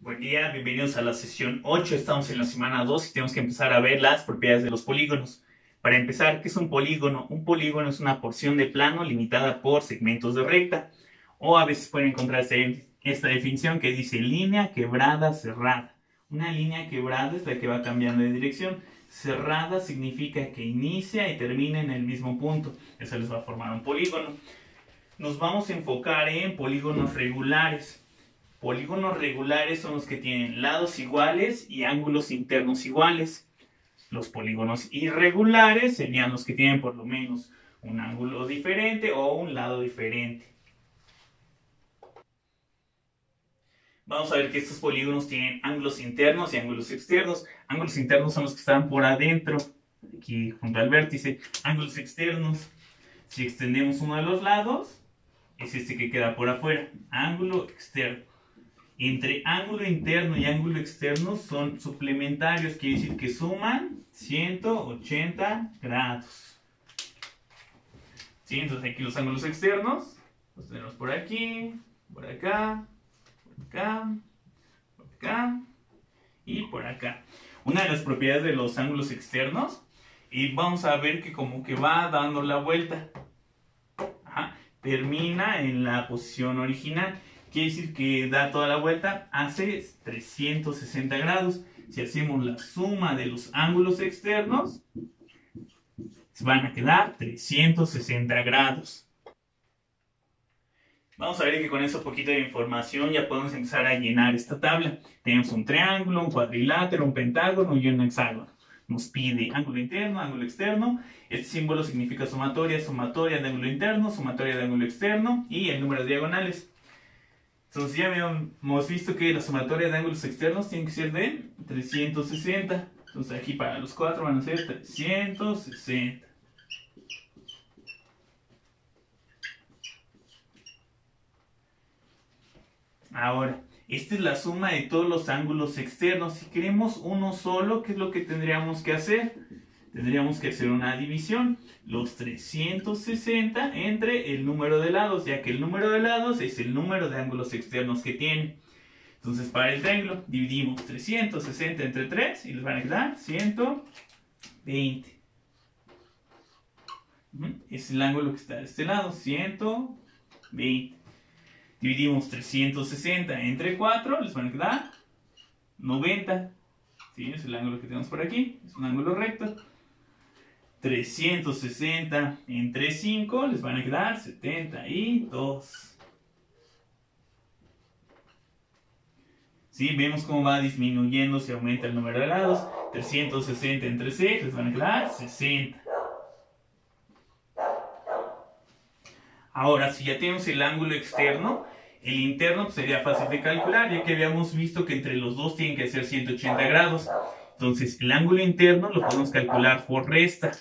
Buen día, bienvenidos a la sesión 8. Estamos en la semana 2 y tenemos que empezar a ver las propiedades de los polígonos. Para empezar, ¿qué es un polígono? Un polígono es una porción de plano limitada por segmentos de recta. O a veces pueden encontrar esta definición que dice línea quebrada cerrada. Una línea quebrada es la que va cambiando de dirección. Cerrada significa que inicia y termina en el mismo punto. Eso les va a formar un polígono. Nos vamos a enfocar en polígonos regulares. Polígonos regulares son los que tienen lados iguales y ángulos internos iguales. Los polígonos irregulares serían los que tienen por lo menos un ángulo diferente o un lado diferente. Vamos a ver que estos polígonos tienen ángulos internos y ángulos externos. Ángulos internos son los que están por adentro, aquí junto al vértice. Ángulos externos, si extendemos uno de los lados, es este que queda por afuera. Ángulo externo. Entre ángulo interno y ángulo externo son suplementarios, quiere decir que suman 180 grados. ¿Sí? Entonces aquí los ángulos externos los tenemos por aquí, por acá, por acá, por acá y por acá. Una de las propiedades de los ángulos externos, y vamos a ver que como que va dando la vuelta. Termina en la posición original. Quiere decir que da toda la vuelta, hace 360 grados. Si hacemos la suma de los ángulos externos, van a quedar 360 grados. Vamos a ver que con ese poquito de información ya podemos empezar a llenar esta tabla. Tenemos un triángulo, un cuadrilátero, un pentágono y un hexágono. Nos pide ángulo interno, ángulo externo. Este símbolo significa sumatoria, sumatoria de ángulo interno, sumatoria de ángulo externo y el número de diagonales. Entonces ya hemos visto que la sumatoria de ángulos externos tiene que ser de 360. Entonces aquí para los cuatro van a ser 360. Ahora, esta es la suma de todos los ángulos externos. Si queremos uno solo, ¿qué es lo que tendríamos que hacer? Tendríamos que hacer una división. Los 360 entre el número de lados, ya que el número de lados es el número de ángulos externos que tiene. Entonces, para el triángulo, dividimos 360 entre 3 y les van a quedar 120. Es el ángulo que está de este lado, 120. Dividimos 360 entre 4, les van a quedar 90. ¿Sí? Es el ángulo que tenemos por aquí, es un ángulo recto. 360 entre 5, les van a quedar 72. ¿Sí? Vemos cómo va disminuyendo, se aumenta el número de lados. 360 entre 6, les van a quedar 60. Ahora, si ya tenemos el ángulo externo, el interno pues, sería fácil de calcular, ya que habíamos visto que entre los dos tienen que ser 180 grados. Entonces, el ángulo interno lo podemos calcular por resta.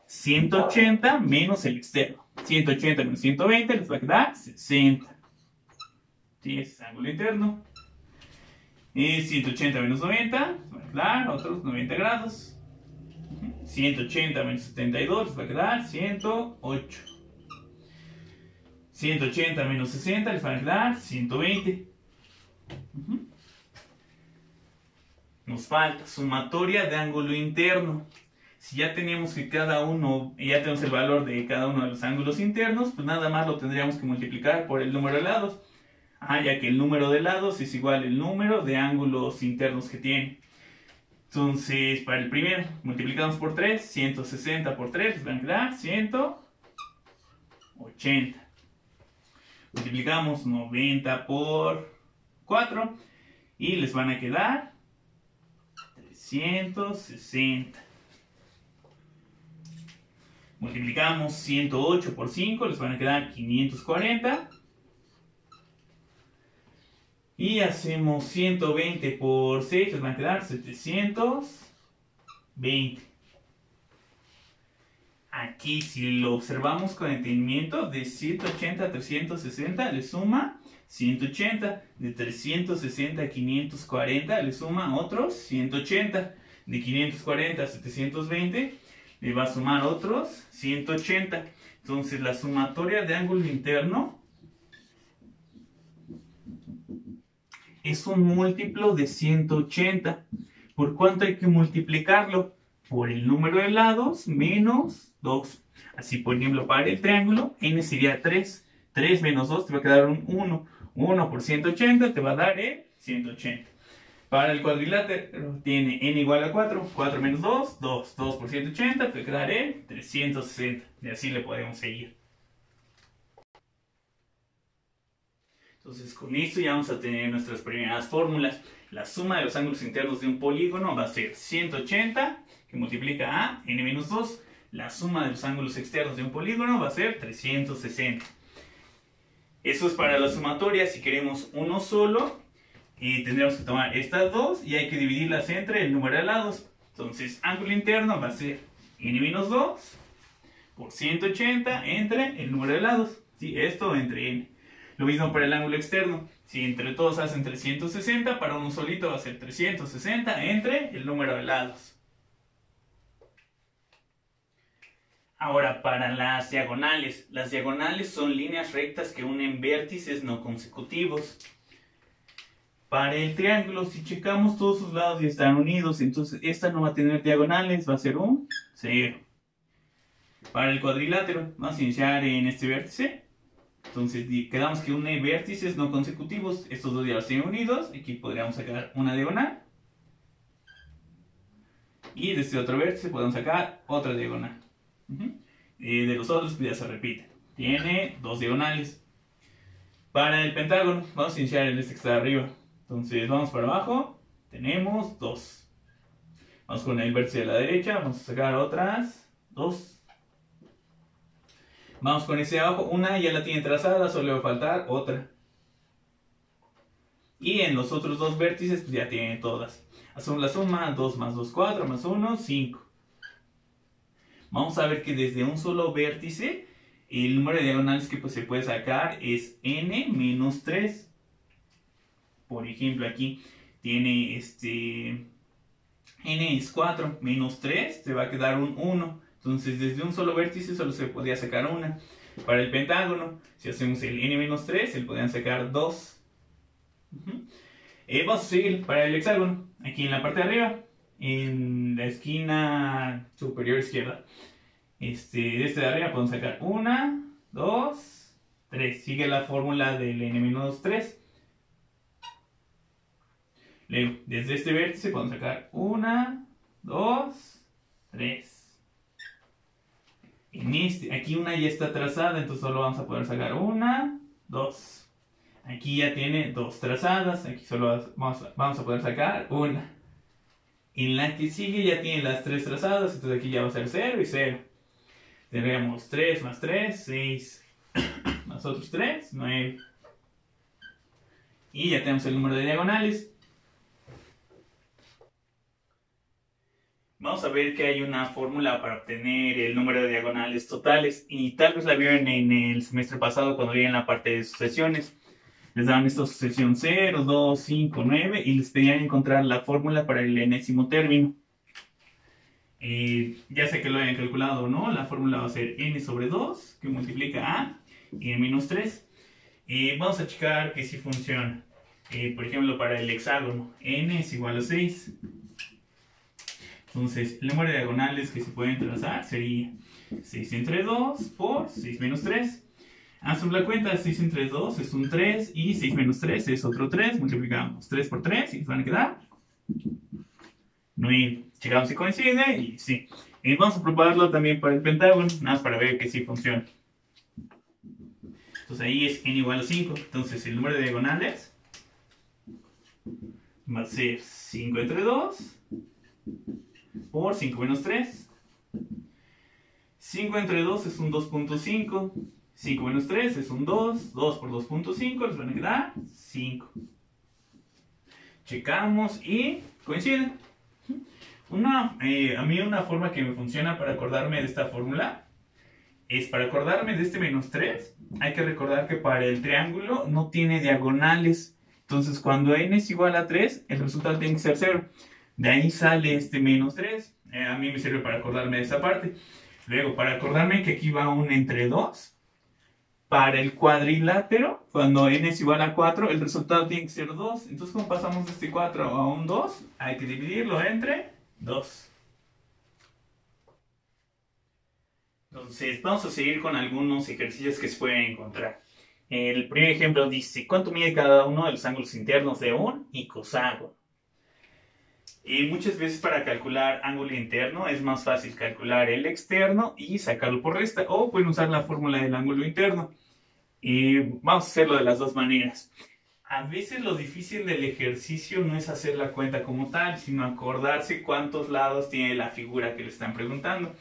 180 menos el externo. 180 menos 120 les va a quedar 60. ¿Sí? Ese es el ángulo interno. 180 menos 90 les va a quedar otros 90 grados. 180 menos 72 les va a quedar 108. 180 menos 60 les va a quedar 120. Nos falta sumatoria de ángulo interno. Si ya tenemos que cada uno, ya tenemos el valor de cada uno de los ángulos internos, pues nada más lo tendríamos que multiplicar por el número de lados. Ya que el número de lados es igual al número de ángulos internos que tiene. Entonces, para el primero, multiplicamos por 3, 160 por 3, les van a quedar 180. Multiplicamos 90 por 4 y les van a quedar 360. Multiplicamos 108 por 5, les van a quedar 540. Y hacemos 120 por 6, les van a quedar 720. Aquí, si lo observamos con detenimiento, de 180 a 360 le suma 180. De 360 a 540 le suma otros 180. De 540 a 720 le va a sumar otros 180. Entonces la sumatoria de ángulo interno es un múltiplo de 180. ¿Por cuánto hay que multiplicarlo? Por el número de lados menos 2. Así, por ejemplo, para el triángulo, n sería 3. 3 menos 2 te va a quedar un 1. 1 por 180 te va a dar 180. Para el cuadrilátero tiene n igual a 4. 4 menos 2, 2. 2 por 180 te va a quedar 360. Y así le podemos seguir. Entonces, con esto ya vamos a tener nuestras primeras fórmulas. La suma de los ángulos internos de un polígono va a ser 180, que multiplica a n menos 2. La suma de los ángulos externos de un polígono va a ser 360. Eso es para la sumatoria. Si queremos uno solo, tendremos que tomar estas dos y hay que dividirlas entre el número de lados. Entonces, ángulo interno va a ser n menos 2 por 180 entre el número de lados. ¿Sí? Esto entre n. Lo mismo para el ángulo externo. Si entre todos hacen 360, para uno solito va a ser 360 entre el número de lados. Ahora, para las diagonales. Las diagonales son líneas rectas que unen vértices no consecutivos. Para el triángulo, si checamos todos sus lados y están unidos, entonces esta no va a tener diagonales, va a ser un 0. Para el cuadrilátero, vamos a iniciar en este vértice. Entonces quedamos que une vértices no consecutivos. Estos dos ya los tienen unidos. Aquí podríamos sacar una diagonal. Y de este otro vértice podemos sacar otra diagonal. De los otros pues ya se repite. Tiene dos diagonales. Para el pentágono, vamos a iniciar en este que está arriba. Entonces vamos para abajo. Tenemos 2. Vamos con el vértice de la derecha. Vamos a sacar otras 2. Vamos con ese de abajo, una ya la tiene trazada, solo le va a faltar otra. Y en los otros dos vértices pues ya tienen todas. Hacemos la suma, 2 más 2, 4, más 1, 5. Vamos a ver que desde un solo vértice, el número de diagonales que pues, se puede sacar es n menos 3. Por ejemplo, aquí tiene n es 4, menos 3, te va a quedar un 1. Entonces, desde un solo vértice solo se podía sacar una. Para el pentágono, si hacemos el n-3, se le podían sacar 2. Vamos a seguir para el hexágono. Aquí en la parte de arriba, en la esquina superior izquierda, de este de arriba podemos sacar 1, 2, 3. Sigue la fórmula del n-3. Luego, desde este vértice podemos sacar 1, 2, 3. Aquí una ya está trazada, entonces solo vamos a poder sacar 1, 2. Aquí ya tiene 2 trazadas, aquí solo vamos a poder sacar una. En la que sigue ya tiene las 3 trazadas, entonces aquí ya va a ser 0 y 0. Tendríamos 3 más 3, 6, más otros 3, 9. Y ya tenemos el número de diagonales. Vamos a ver que hay una fórmula para obtener el número de diagonales totales y tal vez la vieron en el semestre pasado cuando vieron la parte de sucesiones. Les daban esta sucesión 0, 2, 5, 9 y les pedían encontrar la fórmula para el enésimo término. Ya sé que lo hayan calculado o no, la fórmula va a ser n sobre 2 que multiplica a n menos 3. Vamos a checar que sí funciona. Por ejemplo, para el hexágono, n es igual a 6. Entonces, el número de diagonales que se pueden trazar sería 6 entre 2 por 6 menos 3. Hacemos la cuenta, 6 entre 2 es un 3 y 6 menos 3 es otro 3. Multiplicamos 3 por 3 y nos van a quedar 9. Checamos si coincide y sí. Vamos a probarlo también para el pentágono, nada más para ver que sí funciona. Entonces ahí es n igual a 5. Entonces el número de diagonales va a ser 5 entre 2 por 5 menos 3. 5 entre 2 es un 2.5. 5 menos 3 es un 2. 2 por 2.5 les van a quedar 5. Checamos y coinciden. A mí una forma que me funciona para acordarme de esta fórmula es para acordarme de este menos 3. Hay que recordar que para el triángulo no tiene diagonales. Entonces cuando n es igual a 3, el resultado tiene que ser 0. De ahí sale este menos 3. A mí me sirve para acordarme de esa parte. Luego, para acordarme que aquí va un entre 2, Para el cuadrilátero, cuando n es igual a 4, el resultado tiene que ser 2. Entonces, ¿cómo pasamos de este 4 a un 2? Hay que dividirlo entre 2. Entonces, vamos a seguir con algunos ejercicios que se pueden encontrar. El primer ejemplo dice, ¿cuánto mide cada uno de los ángulos internos de un icosahedro? Y muchas veces para calcular ángulo interno es más fácil calcular el externo y sacarlo por resta, o pueden usar la fórmula del ángulo interno. Y vamos a hacerlo de las dos maneras. A veces lo difícil del ejercicio no es hacer la cuenta como tal, sino acordarse cuántos lados tiene la figura que le están preguntando.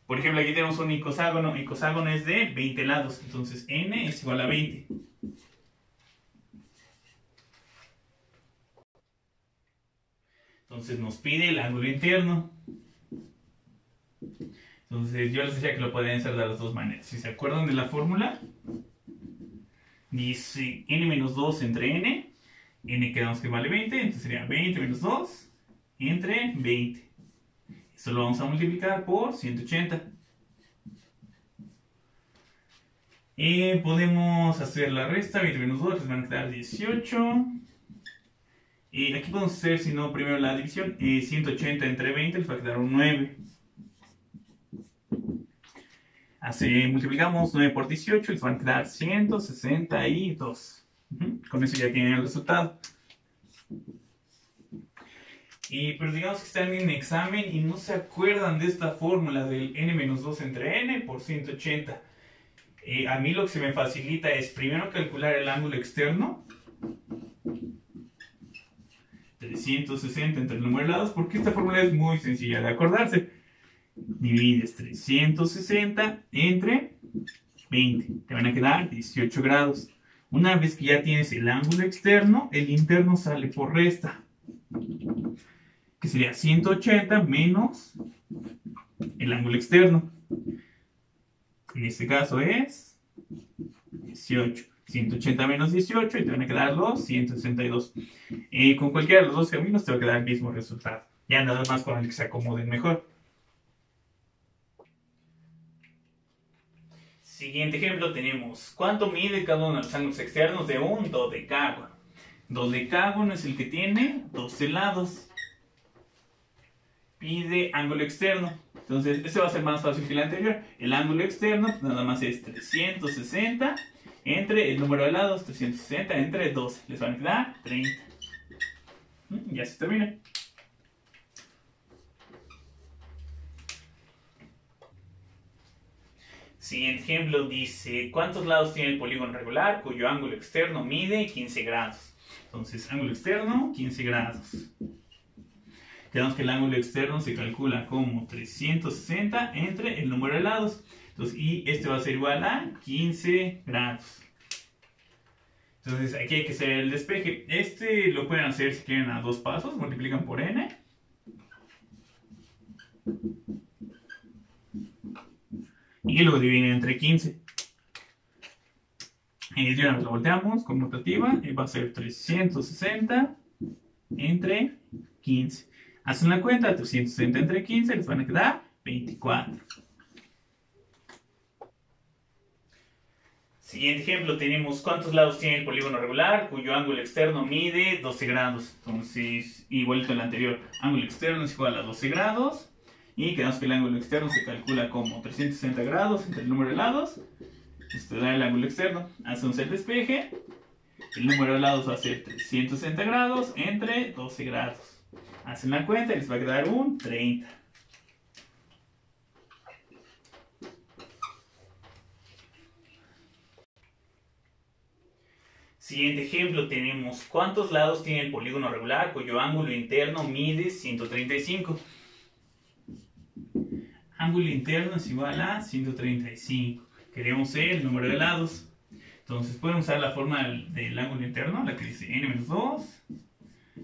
Por ejemplo, aquí tenemos un icoságono. Icoságono es de 20 lados, entonces n es igual a 20. Entonces nos pide el ángulo interno. Entonces yo les decía que lo pueden hacer de las dos maneras. Si se acuerdan de la fórmula, dice n menos 2 entre n quedamos que vale 20, entonces sería 20 menos 2 entre 20. Esto lo vamos a multiplicar por 180. Podemos hacer la resta, 20 menos 2 les van a quedar 18. Aquí podemos hacer, si no, primero la división. 180 entre 20 les va a quedar un 9. Multiplicamos 9 por 18, les van a quedar 162. Con eso ya tienen el resultado. Pero digamos que están en examen y no se acuerdan de esta fórmula del n menos 2 entre n por 180. A mí lo que se me facilita es primero calcular el ángulo externo. 360 entre el número de lados, porque esta fórmula es muy sencilla de acordarse. Divides 360 entre 20. Te van a quedar 18 grados. Una vez que ya tienes el ángulo externo, el interno sale por resta, que sería 180 menos el ángulo externo. En este caso es 18. 180 menos 18 y te van a quedar los 162. Con cualquiera de los dos caminos te va a quedar el mismo resultado. Ya nada más con el que se acomoden mejor. Siguiente ejemplo tenemos, ¿cuánto mide cada uno de los ángulos externos de un dodecágono? Dodecágono es el que tiene 12 lados. Pide ángulo externo. Entonces, este va a ser más fácil que el anterior. El ángulo externo nada más es 360 entre el número de lados, 360 entre 12. Les van a quedar 30. Ya se termina. Siguiente ejemplo dice, ¿cuántos lados tiene el polígono regular cuyo ángulo externo mide 15 grados? Entonces, ángulo externo, 15 grados. Quedamos que el ángulo externo se calcula como 360 entre el número de lados. Entonces, y este va a ser igual a 15 grados. Entonces, aquí hay que hacer el despeje. Este lo pueden hacer si quieren a dos pasos. Multiplican por n. Y luego dividen entre 15. Y ya lo volteamos con notativa. Y va a ser 360 entre 15. Hacen la cuenta, 360 entre 15 les van a quedar 24. Siguiente ejemplo, tenemos cuántos lados tiene el polígono regular cuyo ángulo externo mide 12 grados. Entonces, igualito al anterior, ángulo externo es igual a 12 grados. Y quedamos que el ángulo externo se calcula como 360 grados entre el número de lados. Esto da el ángulo externo. Hacemos el despeje. El número de lados va a ser 360 grados entre 12 grados. Hacen la cuenta y les va a quedar un 30. Siguiente ejemplo tenemos ¿cuántos lados tiene el polígono regular cuyo ángulo interno mide 135? Ángulo interno es igual a 135. Queremos el número de lados. Entonces pueden usar la forma del ángulo interno, la que dice n menos 2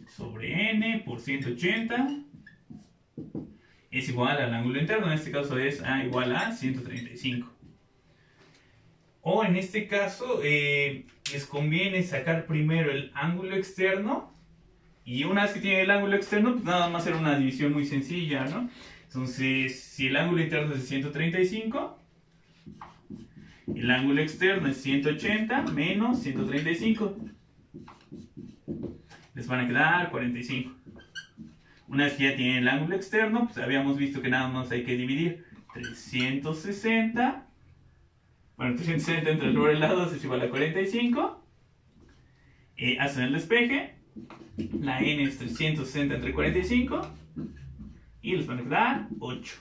sobre n por 180 es igual al ángulo interno. En este caso es igual a 135. O en este caso les conviene sacar primero el ángulo externo y una vez que tienen el ángulo externo pues nada más hacer una división muy sencilla, ¿no? Entonces si el ángulo interno es de 135 El ángulo externo es 180 menos 135. Les van a quedar 45. Una vez que ya tienen el ángulo externo, pues habíamos visto que nada más hay que dividir 360. Bueno, 360 entre el número de lados es igual a 45. Hacen el despeje. La n es 360 entre 45. Y les van a quedar 8.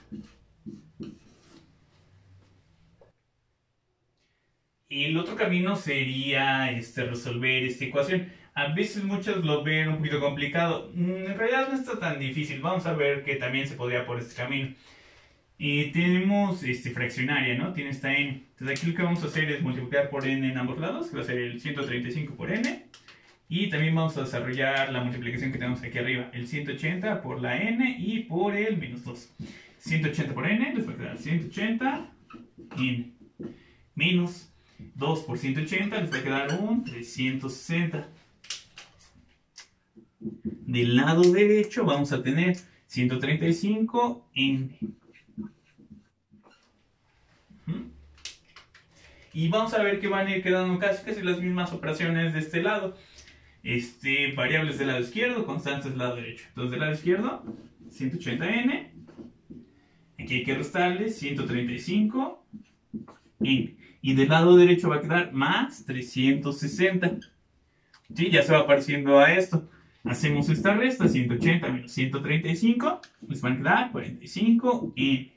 El otro camino sería resolver esta ecuación. A veces muchos lo ven un poquito complicado. En realidad no está tan difícil. Vamos a ver que también se podría por este camino. Y tenemos fraccionaria, ¿no? Tiene esta n. Entonces aquí lo que vamos a hacer es multiplicar por n en ambos lados, que va a ser el 135 por n. Y también vamos a desarrollar la multiplicación que tenemos aquí arriba, el 180 por la n y por el menos 2. 180 por n les va a quedar 180 n menos 2 por 180 les va a quedar un 360. Del lado derecho vamos a tener 135 n. Y vamos a ver que van a ir quedando casi las mismas operaciones de este lado. Variables del lado izquierdo, constantes del lado derecho. Entonces del lado izquierdo, 180n. Aquí hay que restarle 135n. Y del lado derecho va a quedar más 360. ¿Sí? Ya se va pareciendo a esto. Hacemos esta resta, 180 menos 135, les van a quedar 45n.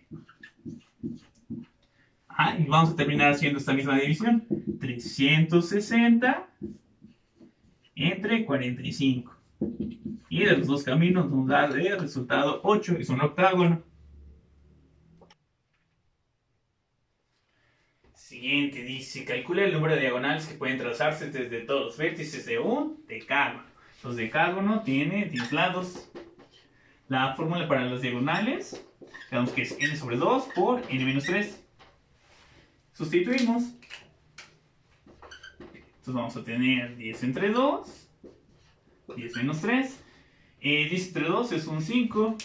Y vamos a terminar haciendo esta misma división. 360 entre 45. Y de los dos caminos nos da de resultado 8, es un octágono. Siguiente dice, calcula el número de diagonales que pueden trazarse desde todos los vértices de un decágono. Los decágonos tienen 10 lados. La fórmula para las diagonales, digamos que es n sobre 2 por n menos 3. Sustituimos. Entonces vamos a tener 10 entre 2, 10 menos 3. 10 entre 2 es un 5.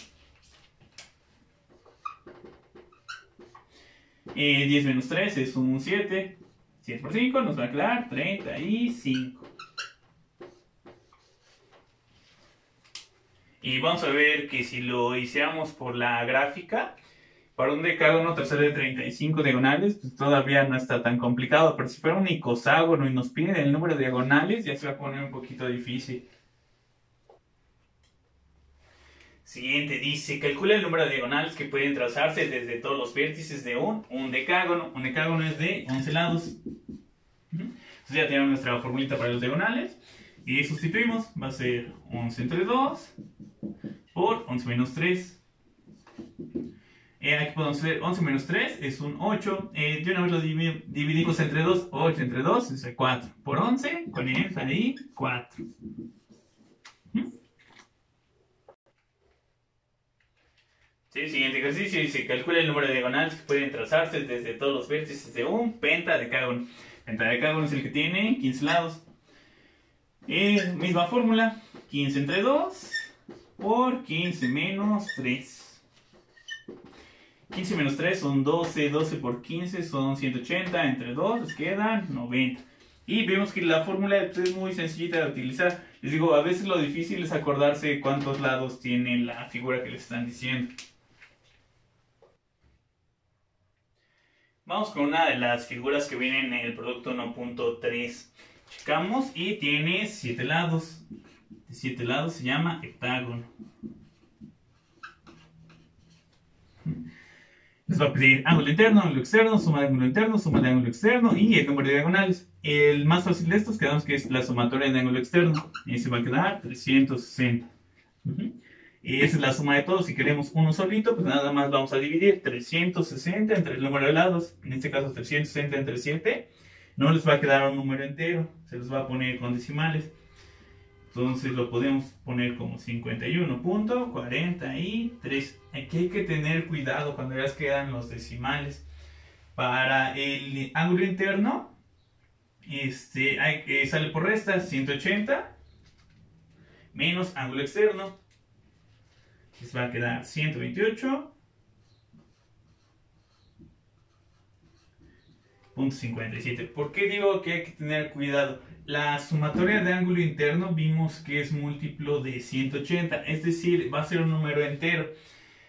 10 menos 3 es un 7. 7 por 5 nos va a quedar 35. Y vamos a ver que si lo hiciéramos por la gráfica, para un decágono trazar de 35 diagonales, pues todavía no está tan complicado. Pero si fuera un icoságono y nos piden el número de diagonales, ya se va a poner un poquito difícil. Siguiente dice, calcula el número de diagonales que pueden trazarse desde todos los vértices de un decágono. Un decágono es de 11 lados. Entonces ya tenemos nuestra formulita para los diagonales. Y sustituimos, va a ser 11 entre 2 por 11 menos 3. Aquí podemos hacer 11 menos 3 es un 8. De una vez lo dividimos entre 2. 8 entre 2 es 4. Por 11 ponemos ahí 4. Sí, siguiente ejercicio dice, calcula el número de diagonales que pueden trazarse desde todos los vértices de un pentadecágono. Pentadecágono es el que tiene 15 lados. Misma fórmula, 15 entre 2 por 15 menos 3. 15 menos 3 son 12, 12 por 15 son 180, entre 2 les quedan 90. Y vemos que la fórmula es muy sencillita de utilizar. Les digo, a veces lo difícil es acordarse cuántos lados tiene la figura que les están diciendo. Vamos con una de las figuras que vienen en el producto 1.3. Checamos y tiene 7 lados. De 7 lados se llama heptágono. Les va a pedir ángulo interno, ángulo externo, suma de ángulo interno, suma de ángulo externo y el número de diagonales. El más fácil de estos quedamos que es la sumatoria de ángulo externo. Y se va a quedar 360. Y esa es la suma de todos. Si queremos uno solito, pues nada más vamos a dividir 360 entre el número de lados. En este caso 360 entre 7. No les va a quedar un número entero. Se los va a poner con decimales. Entonces lo podemos poner como 51.43. Aquí hay que tener cuidado cuando ya quedan los decimales. Para el ángulo interno, sale por resta 180 menos ángulo externo. Les va a quedar 128 .57. ¿Por qué digo que hay que tener cuidado? La sumatoria de ángulo interno vimos que es múltiplo de 180, es decir, va a ser un número entero.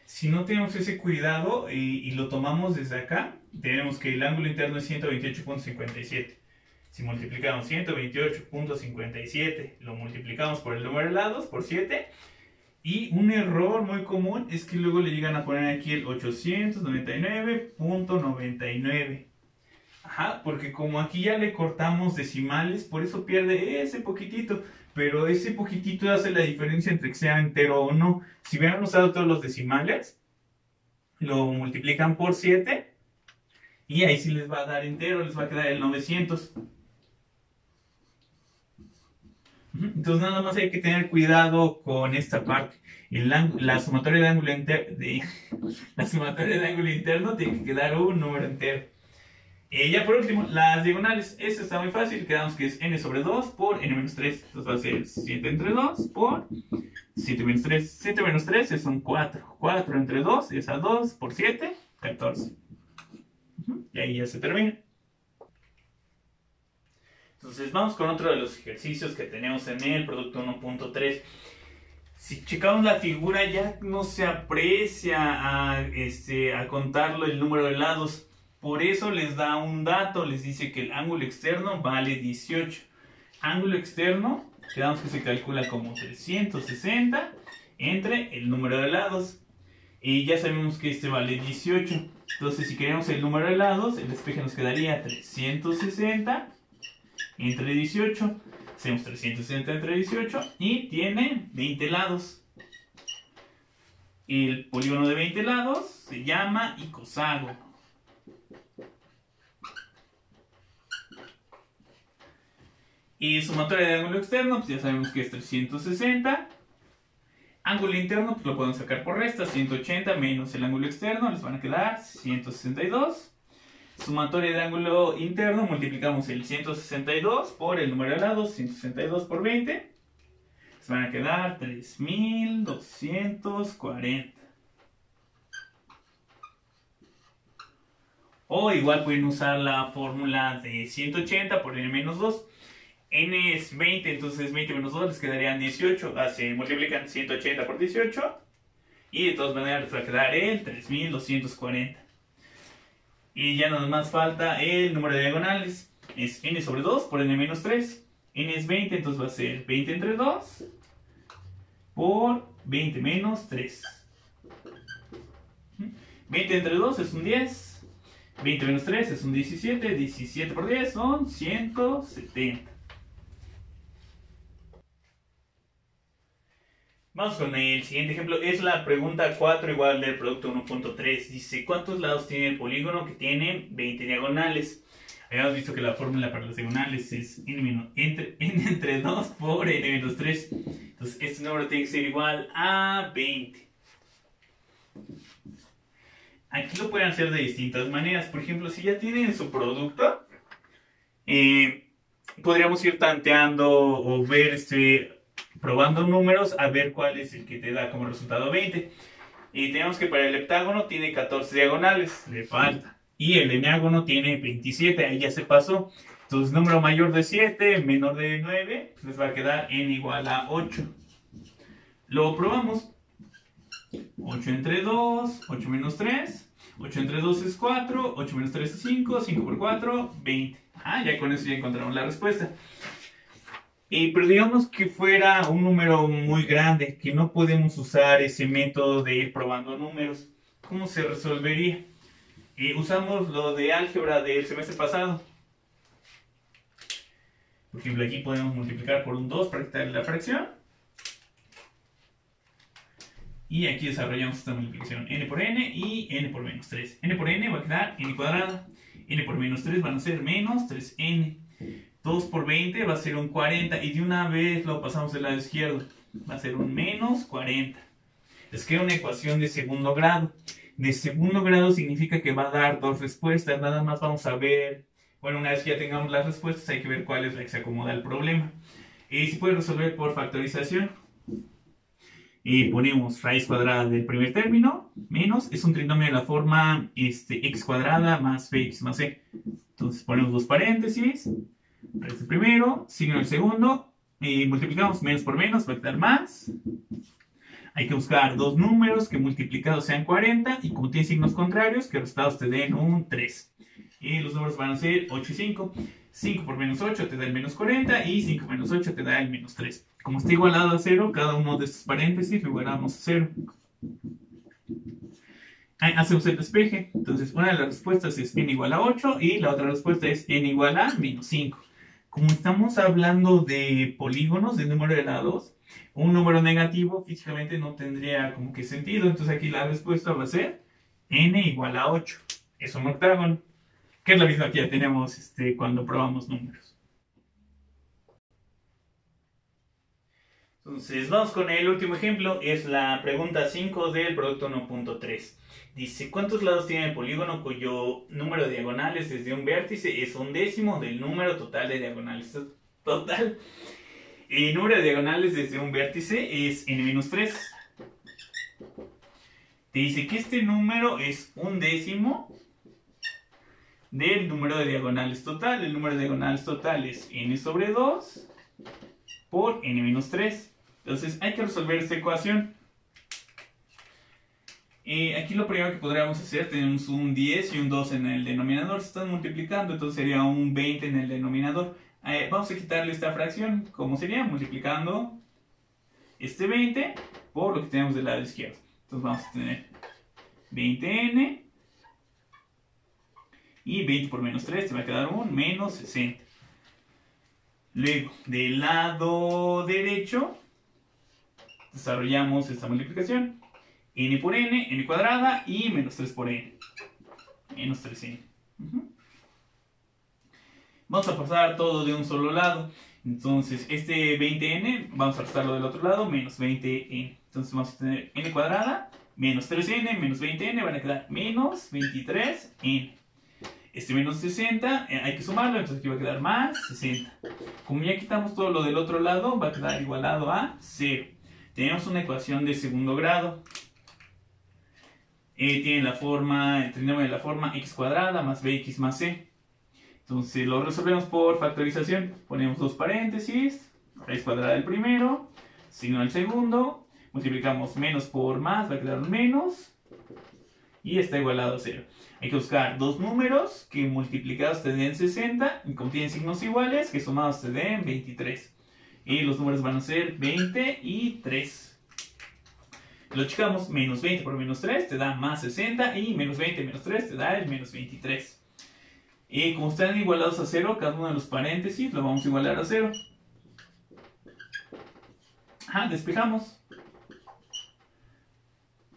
Si no tenemos ese cuidado y lo tomamos desde acá, tenemos que el ángulo interno es 128.57. Si multiplicamos 128.57, lo multiplicamos por el número de lados, por 7. Y un error muy común es que luego le llegan a poner aquí el 899.99. Ajá, porque como aquí ya le cortamos decimales, por eso pierde ese poquitito. Pero ese poquitito hace la diferencia entre que sea entero o no. Si hubieran usado todos los decimales, lo multiplican por 7 y ahí sí les va a dar entero, les va a quedar el 900. Entonces nada más hay que tener cuidado con esta parte. La sumatoria de ángulo interno tiene que quedar un número entero. Ya por último, las diagonales. Esto está muy fácil. Quedamos que es n sobre 2 por n-3. Entonces va a ser 7 entre 2 por 7 menos 3. 7 menos 3 es un 4. 4 entre 2 es a 2 por 7, 14. Y ahí ya se termina. Entonces vamos con otro de los ejercicios que tenemos en el producto 1.3. Si checamos la figura ya no se aprecia a contarlo el número de lados. Por eso les da un dato, les dice que el ángulo externo vale 18. Ángulo externo, quedamos que se calcula como 360 entre el número de lados. Y ya sabemos que este vale 18. Entonces si queremos el número de lados, el despeje nos quedaría 360 entre 18. Hacemos 360 entre 18 y tiene 20 lados. El polígono de 20 lados se llama icosago. Y sumatoria de ángulo externo, pues ya sabemos que es 360. Ángulo interno, pues lo podemos sacar por resta. 180 menos el ángulo externo, les van a quedar 162. Sumatoria de ángulo interno, multiplicamos el 162 por el número de lados, 162 por 20. Les van a quedar 3240. O igual pueden usar la fórmula de 180 por n menos 2. N es 20, entonces 20 menos 2 les quedarían 18. Se multiplican 180 por 18. Y de todas maneras les va a quedar el 3240. Y ya nada más falta el número de diagonales. Es n sobre 2 por n menos 3. N es 20, entonces va a ser 20 entre 2 por 20 menos 3. 20 entre 2 es un 10. 20 menos 3 es un 17. 17 por 10 son 170. Vamos con el siguiente ejemplo. Es la pregunta 4 igual del producto 1.3. Dice, ¿cuántos lados tiene el polígono que tiene 20 diagonales? Habíamos visto que la fórmula para las diagonales es n entre 2 por n menos 3. Entonces este número tiene que ser igual a 20. Aquí lo pueden hacer de distintas maneras. Por ejemplo, si ya tienen su producto, podríamos ir tanteando o ver probando números a ver cuál es el que te da como resultado 20. Y tenemos que para el heptágono tiene 14 diagonales, le falta. Y el enágono tiene 27, ahí ya se pasó. Entonces número mayor de 7, menor de 9, pues les va a quedar n igual a 8. Lo probamos. 8 entre 2, 8 menos 3. 8 entre 2 es 4, 8 menos 3 es 5, 5 por 4, 20. Ya con eso ya encontramos la respuesta. Pero digamos que fuera un número muy grande, que no podemos usar ese método de ir probando números. ¿Cómo se resolvería? Usamos lo de álgebra del semestre pasado. Por ejemplo, aquí podemos multiplicar por un 2 para quitarle la fracción. Y aquí desarrollamos esta multiplicación n por n y n por menos 3. N por n va a quedar n cuadrada. N por menos 3 van a ser menos 3n. 2 por 20 va a ser un 40 y de una vez lo pasamos del lado izquierdo. Va a ser un menos 40. Les queda una ecuación de segundo grado. De segundo grado significa que va a dar dos respuestas. Nada más vamos a ver, bueno, una vez que ya tengamos las respuestas hay que ver cuál es la que se acomoda al problema. Se puede resolver por factorización. Ponemos raíz cuadrada del primer término, menos, es un trinomio de la forma x cuadrada más bx más c. Entonces ponemos dos paréntesis, raíz del primero, signo del segundo, y multiplicamos menos por menos, va a quedar más. Hay que buscar dos números que multiplicados sean 40 y como tienen signos contrarios, que los resultados te den un 3. Y los números van a ser 8 y 5. 5 por menos 8 te da el menos 40 y 5 menos 8 te da el menos 3. Como está igualado a 0, cada uno de estos paréntesis lo igualamos a 0. Hacemos el despeje. Entonces, una de las respuestas es n igual a 8 y la otra respuesta es n igual a menos 5. Como estamos hablando de polígonos, de número de lados, un número negativo físicamente no tendría como que sentido. Entonces aquí la respuesta va a ser n igual a 8. Es un octágono, que es la misma que ya tenemos cuando probamos números. Entonces vamos con el último ejemplo. Es la pregunta 5 del producto 1.3. Dice, ¿cuántos lados tiene el polígono cuyo número de diagonales desde un vértice es un décimo del número total de diagonales total? El número de diagonales desde un vértice es n-3. Te dice que este número es un décimo del número de diagonales total. El número de diagonales total es n sobre 2 por n-3. Entonces hay que resolver esta ecuación. Aquí lo primero que podríamos hacer, tenemos un 10 y un 2 en el denominador, se están multiplicando, entonces sería un 20 en el denominador. Vamos a quitarle esta fracción, ¿cómo sería? Multiplicando este 20 por lo que tenemos del lado izquierdo. Entonces vamos a tener 20n y 20 por menos 3 te va a quedar un menos 60. Luego, del lado derecho, desarrollamos esta multiplicación. N por n cuadrada y menos 3 por n. Menos 3n. Vamos a pasar todo de un solo lado. Entonces, este 20n, vamos a restarlo del otro lado, menos 20n. Entonces vamos a tener n cuadrada, menos 3n, menos 20n, van a quedar menos 23n. Este menos 60, hay que sumarlo, entonces aquí va a quedar más 60. Como ya quitamos todo lo del otro lado, va a quedar igualado a 0. Tenemos una ecuación de segundo grado. Tiene la forma, el trinomio de la forma x cuadrada más bx más c. Entonces lo resolvemos por factorización. Ponemos dos paréntesis, raíz cuadrada del primero, signo del segundo, multiplicamos menos por más, va a quedar un menos, y está igualado a 0. Hay que buscar dos números que multiplicados te den 60 y contienen signos iguales, que sumados te den 23. Y los números van a ser 20 y 3. Lo checamos, menos 20 por menos 3 te da más 60 y menos 20 menos 3 te da el menos 23. Y como están igualados a 0, cada uno de los paréntesis lo vamos a igualar a 0. Despejamos.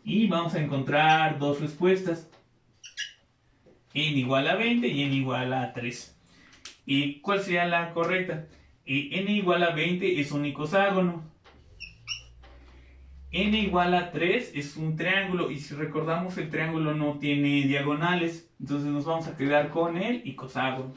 Y vamos a encontrar dos respuestas. N igual a 20 y n igual a 3. ¿Y cuál sería la correcta? N igual a 20 es un icoságono. N igual a 3 es un triángulo y si recordamos el triángulo no tiene diagonales, entonces nos vamos a quedar con el icoságono.